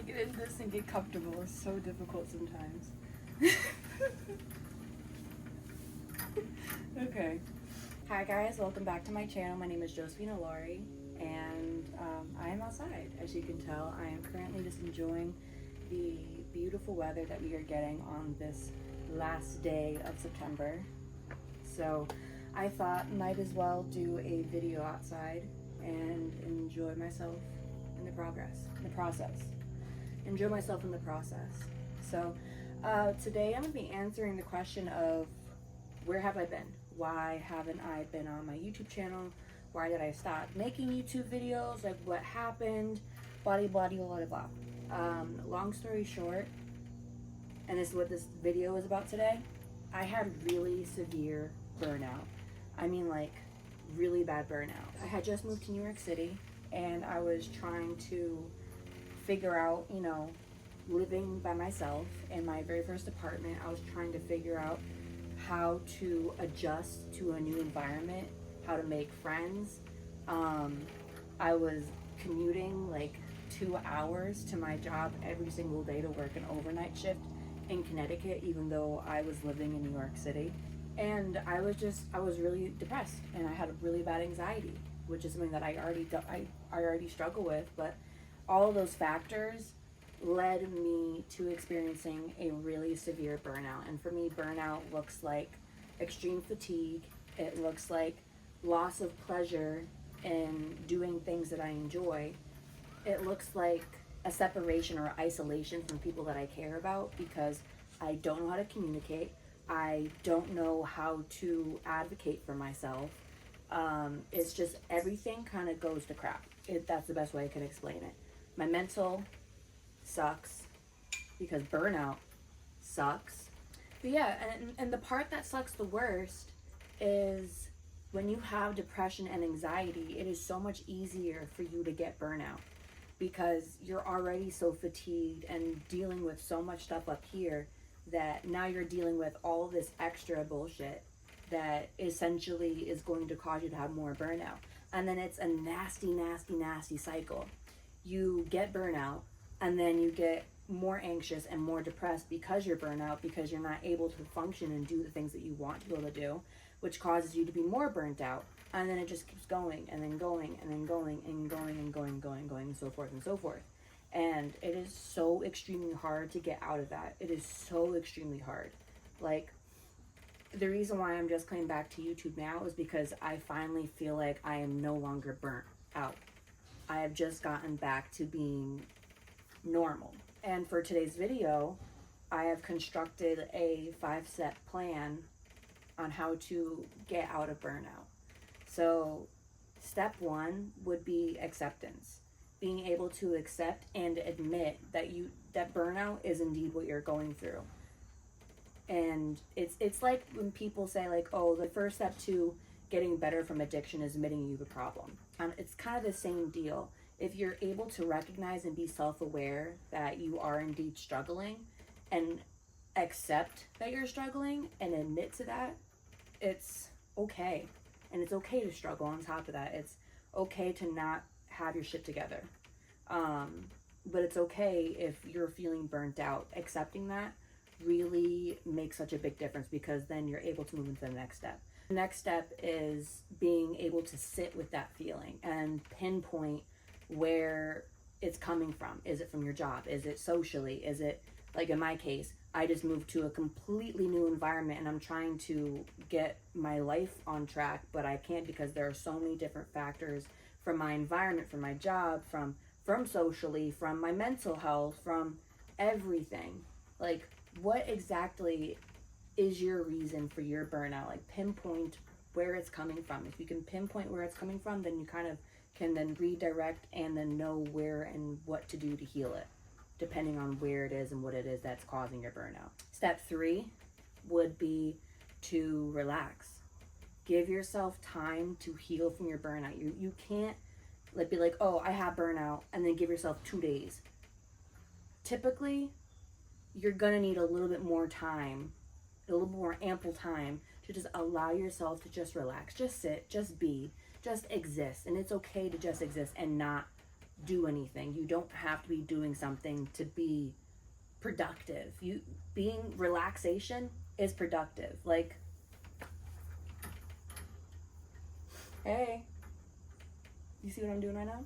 get into this and get comfortable is so difficult sometimes. Okay. Hi guys, welcome back to my channel. My name is Josephine Laurie, and I am outside. As you can tell, I am currently just enjoying the beautiful weather that we are getting on this last day of September. So I thought might as well do a video outside and enjoy myself in the process. Enjoy myself in the process. So today I'm going to be answering the question of where have I been? Why haven't I been on my YouTube channel? Why did I stop making YouTube videos? Like what happened? Blah, blah, blah, blah, blah. Long story short, and this is what this video is about today, I had really severe burnout. I mean like really bad burnout. I had just moved to New York City and I was trying to figure out, you know, living by myself in my very first apartment. I was trying to figure out how to adjust to a new environment, how to make friends. I was commuting like 2 hours to my job every single day to work an overnight shift in Connecticut, even though I was living in New York City. And I was really depressed, and I had really bad anxiety, which is something that I already struggle with. But all of those factors led me to experiencing a really severe burnout. And for me, burnout looks like extreme fatigue. It looks like loss of pleasure in doing things that I enjoy. It looks like a separation or isolation from people that I care about because I don't know how to communicate. I don't know how to advocate for myself. It's just everything kind of goes to crap. That's the best way I can explain it. My mental sucks because burnout sucks. But yeah, and the part that sucks the worst is when you have depression and anxiety, it is so much easier for you to get burnout because you're already so fatigued and dealing with so much stuff up here that now you're dealing with all this extra bullshit that essentially is going to cause you to have more burnout. And then it's a nasty cycle. You get burnout, and then you get more anxious and more depressed because you're burnout, because you're not able to function and do the things that you want to be able to do, which causes you to be more burnt out. And then it just keeps going and then going and then going and going and going and so forth and so forth. And it is so extremely hard to get out of that. It is so extremely hard. Like, the reason why I'm just coming back to YouTube now is because I finally feel like I am no longer burnt out. I have just gotten back to being normal. And for today's video, I have constructed a 5-step plan on how to get out of burnout. So step 1 would be acceptance. Being able to accept and admit that burnout is indeed what you're going through. And it's like when people say like, oh, the first step to getting better from addiction is admitting you have a problem. It's kind of the same deal. If you're able to recognize and be self-aware that you are indeed struggling and accept that you're struggling and admit to that, it's okay. And it's okay to struggle on top of that. It's okay to not have your shit together. But it's okay if you're feeling burnt out. Accepting that really makes such a big difference because then you're able to move into the next step. The next step is being able to sit with that feeling and pinpoint where it's coming from. Is it from your job? Is it socially? Is it, like in my case, I just moved to a completely new environment and I'm trying to get my life on track, but I can't because there are so many different factors from my environment, from my job, from socially, from my mental health, from everything. Like, what exactly is your reason for your burnout? Like, pinpoint where it's coming from. If you can pinpoint where it's coming from, then you kind of can then redirect and then know where and what to do to heal it, depending on where it is and what it is that's causing your burnout. Step 3 would be to relax. Give yourself time to heal from your burnout. You can't be like, oh, I have burnout, and then give yourself 2 days. Typically, you're gonna need a little bit more time, a little more ample time to just allow yourself to just relax, just sit, just be, just exist. And it's okay to just exist and not do anything. You don't have to be doing something to be productive. Relaxation is productive. Like, hey, you see what I'm doing right now?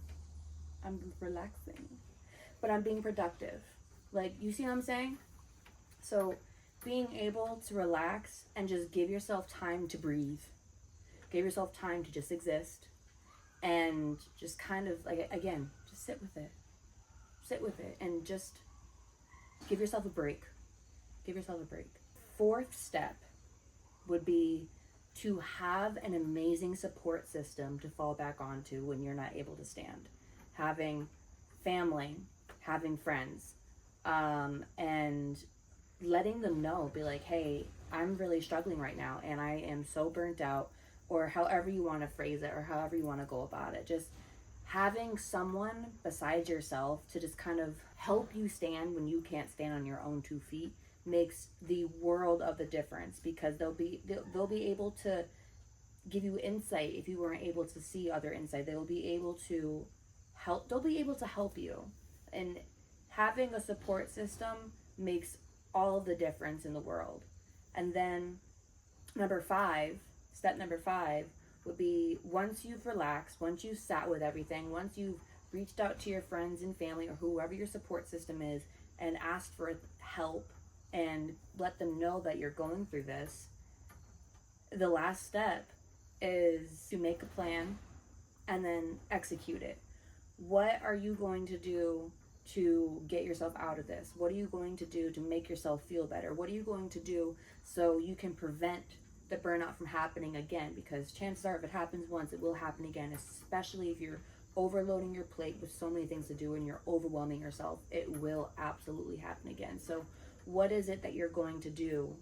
I'm relaxing, but I'm being productive. Like, you see what I'm saying? So being able to relax and just give yourself time to breathe, give yourself time to just exist, and just kind of, like, again, just sit with it and just give yourself a break. Give yourself a break. Fourth step would be to have an amazing support system to fall back onto when you're not able to stand. Having family, having friends, and letting them know, be like, hey, I'm really struggling right now and I am so burnt out, or however you want to phrase it, or however you want to go about it. Just having someone besides yourself to just kind of help you stand when you can't stand on your own 2 feet makes the world of the difference, because they'll be able to give you insight if you weren't able to see other insight. They'll be able to help you. And having a support system makes all of the difference in the world. And then step number five would be, once you've relaxed, once you've sat with everything, once you've reached out to your friends and family or whoever your support system is and asked for help and let them know that you're going through this, the last step is to make a plan and then execute it. What are you going to do to get yourself out of this? What are you going to do to make yourself feel better? What are you going to do so you can prevent the burnout from happening again? Because chances are, if it happens once, it will happen again, especially if you're overloading your plate with so many things to do and you're overwhelming yourself. It will absolutely happen again. So what is it that you're going to do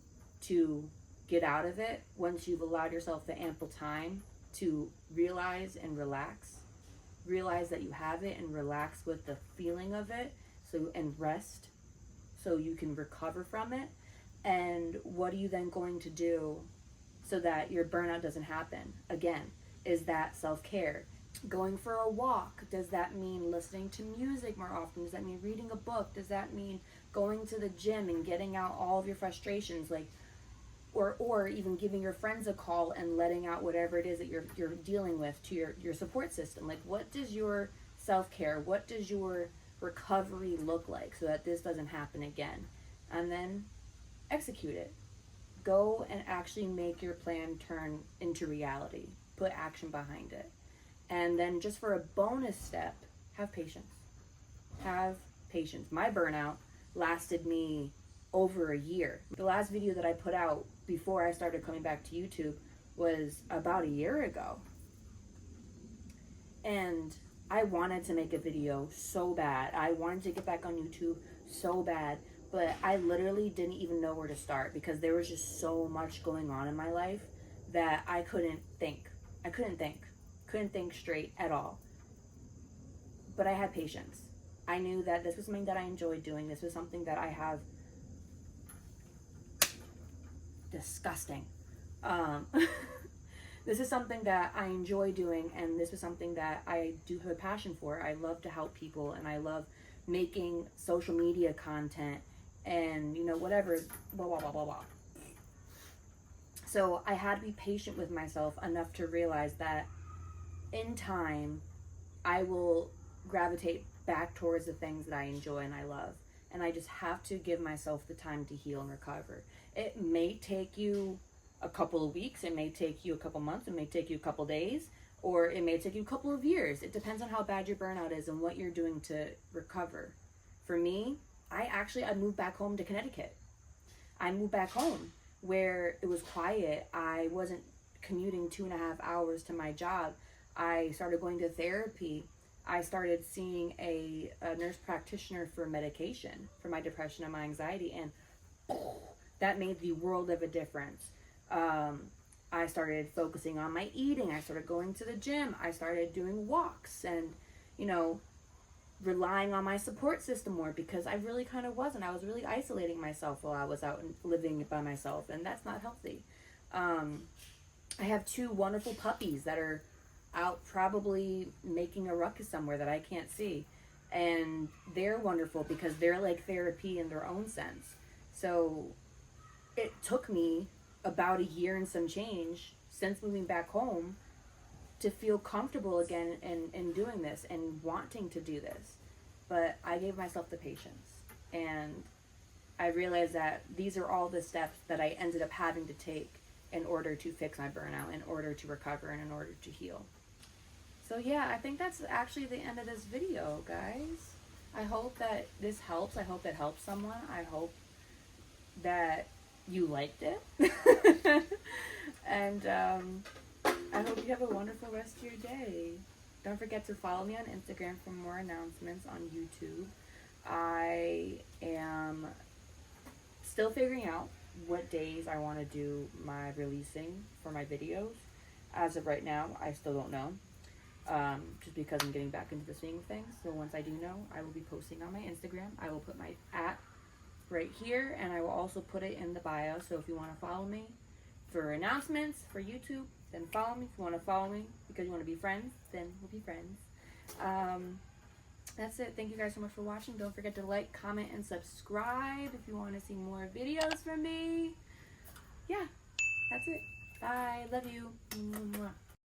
to get out of it once you've allowed yourself the ample time to realize and relax? Realize that you have it and relax with the feeling of it, and rest so you can recover from it. And what are you then going to do so that your burnout doesn't happen again? Is that self-care? Going for a walk? Does that mean listening to music more often? Does that mean reading a book? Does that mean going to the gym and getting out all of your frustrations? Like, or even giving your friends a call and letting out whatever it is that you're dealing with to your support system. Like, what does your self-care, what does your recovery look like so that this doesn't happen again? And then execute it. Go and actually make your plan turn into reality. Put action behind it. And then, just for a bonus step, have patience. Have patience. My burnout lasted me over a year. The last video that I put out before I started coming back to YouTube was about a year ago. And I wanted to make a video so bad. I wanted to get back on YouTube so bad, but I literally didn't even know where to start because there was just so much going on in my life that I couldn't think. Couldn't think straight at all. But I had patience. I knew that this was something that I enjoyed doing. This was something that I have disgusting. This is something that I enjoy doing, and this is something that I do have a passion for. I love to help people, and I love making social media content and, whatever, blah, blah, blah, blah, blah. So I had to be patient with myself enough to realize that in time, I will gravitate back towards the things that I enjoy and I love. And I just have to give myself the time to heal and recover. It may take you a couple of weeks, it may take you a couple months, it may take you a couple days, or it may take you a couple of years. It depends on how bad your burnout is and what you're doing to recover. For me, I moved back home to Connecticut. I moved back home where it was quiet. I wasn't commuting 2.5 hours to my job. I started going to therapy. I started seeing a nurse practitioner for medication for my depression and my anxiety, and that made the world of a difference. I started focusing on my eating. I started going to the gym. I started doing walks and, relying on my support system more, because I really kind of wasn't. I was really isolating myself while I was out and living by myself, and that's not healthy. I have 2 wonderful puppies that are out probably making a ruckus somewhere that I can't see. And they're wonderful because they're like therapy in their own sense. So it took me about a year and some change since moving back home to feel comfortable again in doing this and wanting to do this. But I gave myself the patience, and I realized that these are all the steps that I ended up having to take in order to fix my burnout, in order to recover, and in order to heal. So yeah, I think that's actually the end of this video, guys. I hope that this helps. I hope it helps someone. I hope that you liked it. And I hope you have a wonderful rest of your day. Don't forget to follow me on Instagram for more announcements on YouTube. I am still figuring out what days I want to do my releasing for my videos. As of right now, I still don't know. Just because I'm getting back into the swing of things. So once I do know, I will be posting on my Instagram. I will put my @ right here, and I will also put it in the bio. So if you want to follow me for announcements for YouTube, then follow me. If you want to follow me because you want to be friends, then we'll be friends. That's it. Thank you guys so much for watching. Don't forget to like, comment, and subscribe if you want to see more videos from me. Yeah, that's it. Bye. Love you. Mwah.